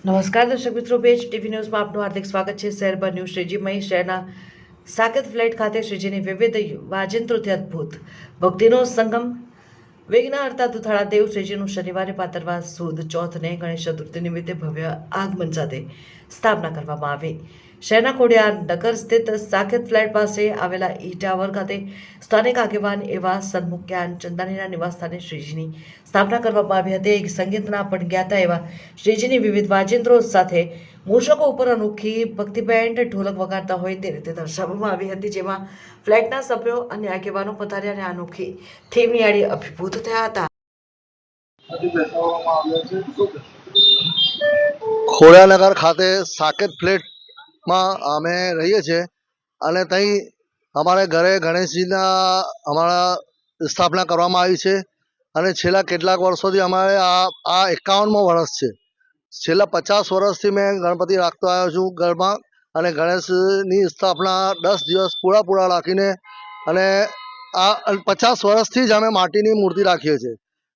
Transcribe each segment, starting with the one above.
નમસ્કાર દર્શક મિત્રો, પેજ ટીવી ન્યૂઝમાં આપનું હાર્દિક સ્વાગત છે। શહેર પર ન્યૂઝ શ્રીજીમય શહેરના સાકેત ફ્લેટ ખાતે શ્રીજીની વિવિધ વાજિંત્રોથી અદ્ભુત ભક્તિનો સંગમ વિઘ્નહર્તા દુધાળા દેવ શ્રીજીનું શનિવારે ભાદરવા સુદ ચોથને ગણેશ ચતુર્થી નિમિત્તે ભવ્ય આગમન સાથે સ્થાપના કરવામાં આવી। શહેરના ખોડિયાર નગર સ્થિત સાકેત ફ્લેટ પાસે આવેલા ઈ ટાવર ખાતે સ્થાનિક આગેવાન એવા સન્મુખ જ્ઞાન ચંદાનીના નિવાસસ્થાને શ્રીજીની સ્થાપના કરવામાં આવી હતી। એક સંગીતના પણ જ્ઞાતા એવા શ્રીજીની વિવિધ વાજિંત્રો સાથે મૂષકો ઉપર અનોખી ભક્તિ બેન્ડ ઢોલક વગાડતા હોય તે રીતે દર્શાવવામાં આવી હતી, જેમાં ફ્લેટના સભ્યો અને આગેવાનો પધાર્યા અને અનોખી થીમ નિહાળી અભિભૂત થયા હતા। ખોડિયાનગર ખાતે સાકેત ફ્લેટમાં અમે રહીએ છીએ અને ત્યાં અમારે ઘરે ગણેશજીના અમારા સ્થાપના કરવામાં આવી છે અને છેલ્લા કેટલાક વર્ષોથી અમારે આ 51મો વર્ષ છે। છેલ્લા 50 વર્ષથી મેં ગણપતિ રાખતો આવ્યો છું ઘરમાં અને ગણેશની સ્થાપના 10 દિવસ પૂરા રાખીને અને આ 50 વર્ષથી જ અમે માટીની મૂર્તિ રાખીએ છીએ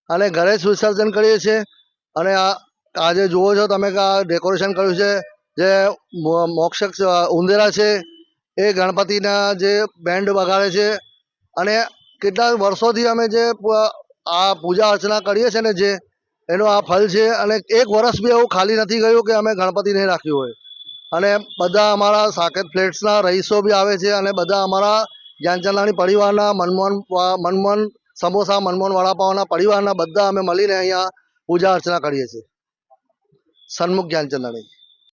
અને ઘરે જ વિસર્જન કરીએ છીએ। અને આજે જુઓ છો તમે કે આ ડેકોરેશન કર્યું છે, જે મોક્ષક ઉંદેરા છે એ ગણપતિના જે બેન્ડ વગાડે છે અને કેટલા વર્ષોથી અમે જે આ પૂજા અર્ચના કરીએ છીએ ને જે એનું આ ફળ છે અને એક વર્ષ બી એવું ખાલી નથી ગયું કે અમે ગણપતિ નહીં રાખ્યું હોય। અને બધા અમારા સાકેત ફ્લેટ્સના રહીશો બી આવે છે અને બધા અમારા જ્ઞાનચંદાણી પરિવારના મનમોહન સમોસા મનમોહન વડાપાવના પરિવારના બધા અમે મળીને અહીંયા પૂજા અર્ચના કરીએ છીએ। સન્મુખ જ્ઞાનચંદાણી।